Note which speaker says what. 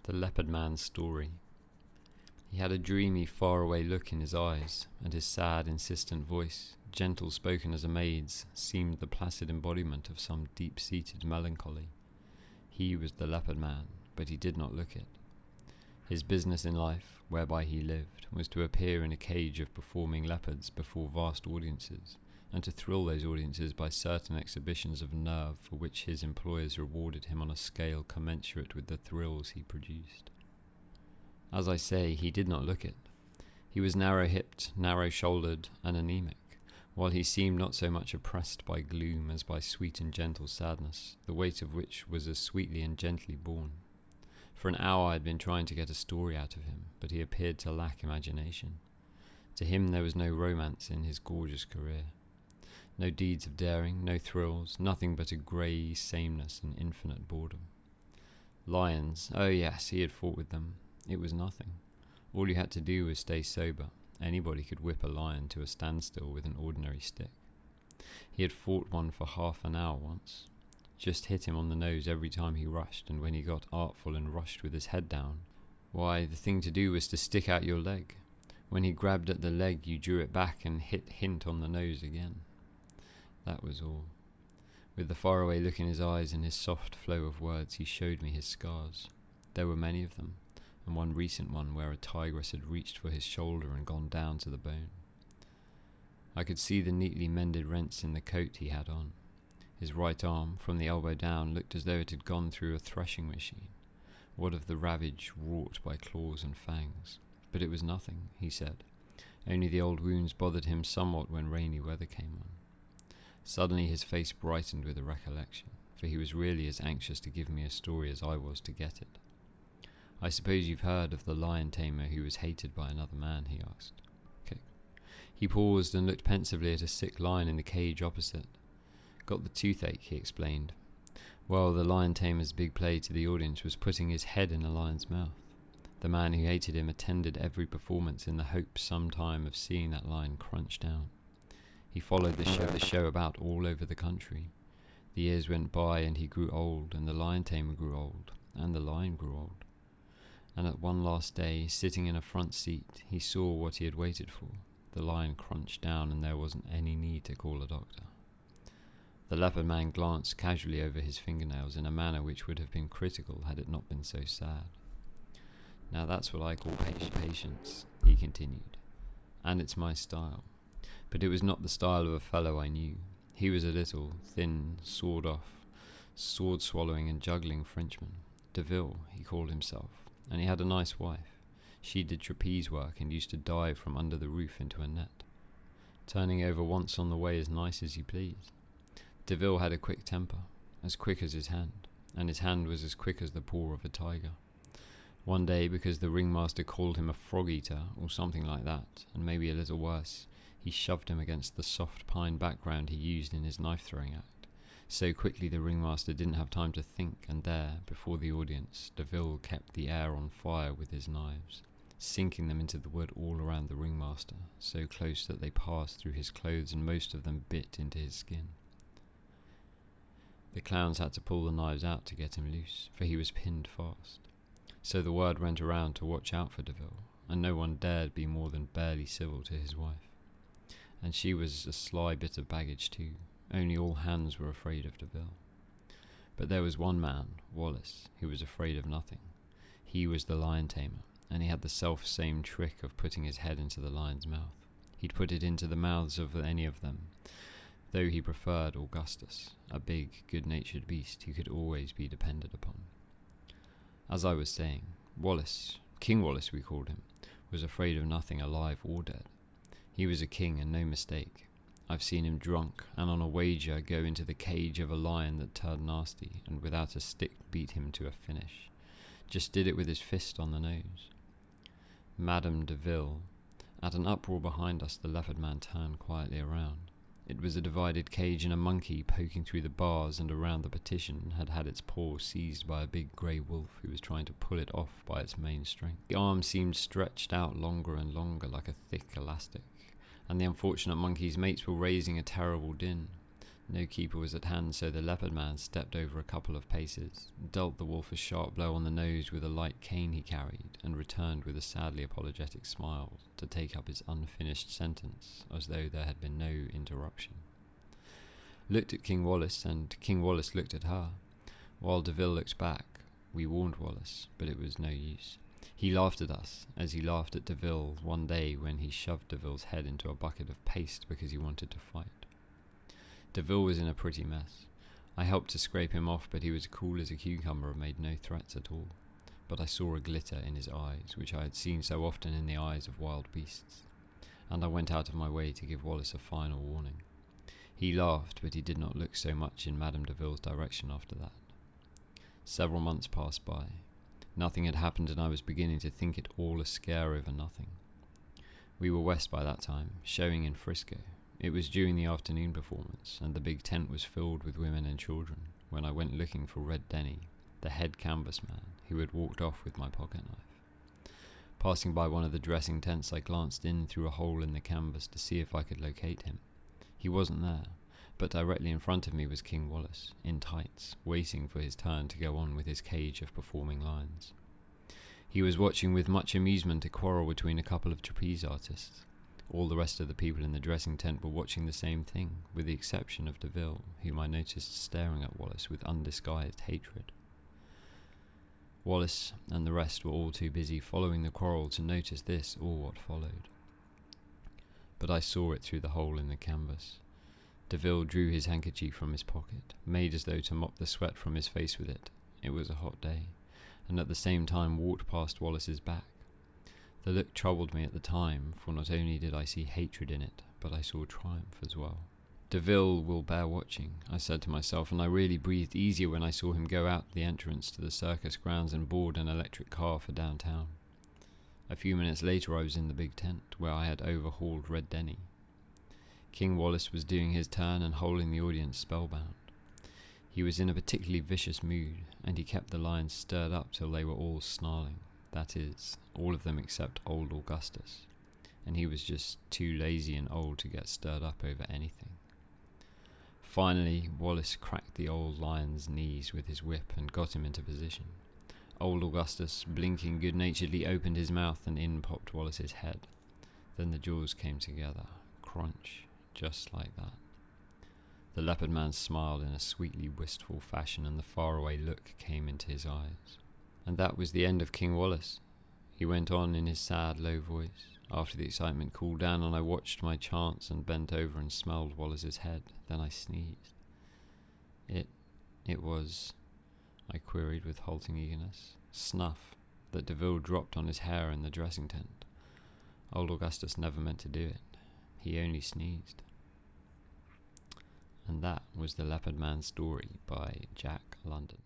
Speaker 1: The leopard man's story. He had a dreamy, faraway look in his eyes, and his sad, insistent voice, gentle spoken as a maid's, seemed the placid embodiment of some deep-seated melancholy. He was the leopard man, but he did not look it. His business in life, whereby he lived, was to appear in a cage of performing leopards before vast audiences, and to thrill those audiences by certain exhibitions of nerve for which his employers rewarded him on a scale commensurate with the thrills he produced. As I say, he did not look it. He was narrow-hipped, narrow-shouldered, and anemic, while he seemed not so much oppressed by gloom as by sweet and gentle sadness, the weight of which was as sweetly and gently borne. For an hour I had been trying to get a story out of him, but he appeared to lack imagination. To him there was no romance in his gorgeous career. No deeds of daring, no thrills, nothing but a grey sameness and infinite boredom. Lions, oh yes, he had fought with them. It was nothing. All you had to do was stay sober. Anybody could whip a lion to a standstill with an ordinary stick. He had fought one for half an hour once. Just hit him on the nose every time he rushed, and when he got artful and rushed with his head down, why, the thing to do was to stick out your leg. When he grabbed at the leg, you drew it back and hit hint on the nose again. That was all. With the faraway look in his eyes and his soft flow of words, he showed me his scars. There were many of them, and one recent one where a tigress had reached for his shoulder and gone down to the bone. I could see the neatly mended rents in the coat he had on. His right arm, from the elbow down, looked as though it had gone through a threshing machine. What of the ravage wrought by claws and fangs? But it was nothing, he said. Only the old wounds bothered him somewhat when rainy weather came on. Suddenly his face brightened with a recollection, for he was really as anxious to give me a story as I was to get it. I suppose you've heard of the lion tamer who was hated by another man, he asked. Okay. He paused and looked pensively at a sick lion in the cage opposite. Got the toothache, he explained. Well, the lion tamer's big play to the audience was putting his head in a lion's mouth. The man who hated him attended every performance in the hope sometime of seeing that lion crunch down. He followed the show about all over the country. The years went by and he grew old, and the lion tamer grew old, and the lion grew old. And at one last day, sitting in a front seat, he saw what he had waited for. The lion crunched down and there wasn't any need to call a doctor. The leopard man glanced casually over his fingernails in a manner which would have been critical had it not been so sad. Now that's what I call patience, he continued. And it's my style. But it was not the style of a fellow I knew. He was a little, thin, sword-off, sword-swallowing and juggling Frenchman. Deville, he called himself. And he had a nice wife. She did trapeze work and used to dive from under the roof into a net, turning over once on the way as nice as he pleased. Deville had a quick temper, as quick as his hand, and his hand was as quick as the paw of a tiger. One day, because the ringmaster called him a frog-eater, or something like that, and maybe a little worse, he shoved him against the soft pine background he used in his knife-throwing act. So quickly the ringmaster didn't have time to think, and there, before the audience, Deville kept the air on fire with his knives, sinking them into the wood all around the ringmaster, so close that they passed through his clothes and most of them bit into his skin. The clowns had to pull the knives out to get him loose, for he was pinned fast. So the word went around to watch out for Deville, and no one dared be more than barely civil to his wife. And she was a sly bit of baggage too, only all hands were afraid of Deville. But there was one man, Wallace, who was afraid of nothing. He was the lion tamer, and he had the self-same trick of putting his head into the lion's mouth. He'd put it into the mouths of any of them, though he preferred Augustus, a big, good-natured beast who could always be depended upon. As I was saying, Wallace, King Wallace we called him, was afraid of nothing alive or dead. He was a king and no mistake. I've seen him drunk and on a wager go into the cage of a lion that turned nasty and without a stick beat him to a finish. Just did it with his fist on the nose. Madame Deville, at an uproar behind us, the leopard man turned quietly around. It was a divided cage, and a monkey poking through the bars and around the partition had had its paw seized by a big grey wolf who was trying to pull it off by its main strength. The arm seemed stretched out longer and longer like a thick elastic, and the unfortunate monkey's mates were raising a terrible din. No keeper was at hand, so the leopard man stepped over a couple of paces, dealt the wolf a sharp blow on the nose with a light cane he carried, and returned with a sadly apologetic smile to take up his unfinished sentence, as though there had been no interruption. Looked at King Wallace, and King Wallace looked at her. While Deville looked back, we warned Wallace, but it was no use. He laughed at us, as he laughed at Deville one day when he shoved Deville's head into a bucket of paste because he wanted to fight. Deville was in a pretty mess. I helped to scrape him off, but he was cool as a cucumber and made no threats at all. But I saw a glitter in his eyes, which I had seen so often in the eyes of wild beasts, and I went out of my way to give Wallace a final warning. He laughed, but he did not look so much in Madame Deville's direction after that. Several months passed by. Nothing had happened, and I was beginning to think it all a scare over nothing. We were west by that time, showing in Frisco. It was during the afternoon performance, and the big tent was filled with women and children, when I went looking for Red Denny, the head canvas man, who had walked off with my pocket knife. Passing by one of the dressing tents, I glanced in through a hole in the canvas to see if I could locate him. He wasn't there, but directly in front of me was King Wallace, in tights, waiting for his turn to go on with his cage of performing lions. He was watching with much amusement a quarrel between a couple of trapeze artists. All the rest of the people in the dressing tent were watching the same thing, with the exception of Deville, whom I noticed staring at Wallace with undisguised hatred. Wallace and the rest were all too busy following the quarrel to notice this or what followed. But I saw it through the hole in the canvas. Deville drew his handkerchief from his pocket, made as though to mop the sweat from his face with it. It was a hot day, and at the same time walked past Wallace's back. The look troubled me at the time, for not only did I see hatred in it, but I saw triumph as well. Deville will bear watching, I said to myself, and I really breathed easier when I saw him go out the entrance to the circus grounds and board an electric car for downtown. A few minutes later I was in the big tent, where I had overhauled Red Denny. King Wallace was doing his turn and holding the audience spellbound. He was in a particularly vicious mood, and he kept the lions stirred up till they were all snarling. That is, all of them except old Augustus, and he was just too lazy and old to get stirred up over anything. Finally, Wallace cracked the old lion's knees with his whip and got him into position. Old Augustus, blinking good-naturedly, opened his mouth and in popped Wallace's head. Then the jaws came together, crunch, just like that. The leopard man smiled in a sweetly wistful fashion, and the faraway look came into his eyes. And that was the end of King Wallace. He went on in his sad, low voice, after the excitement cooled down, and I watched my chance and bent over and smelled Wallace's head. Then I sneezed. It was, I queried with halting eagerness, snuff that Deville dropped on his hair in the dressing tent. Old Augustus never meant to do it. He only sneezed. And that was The Leopard Man's Story by Jack London.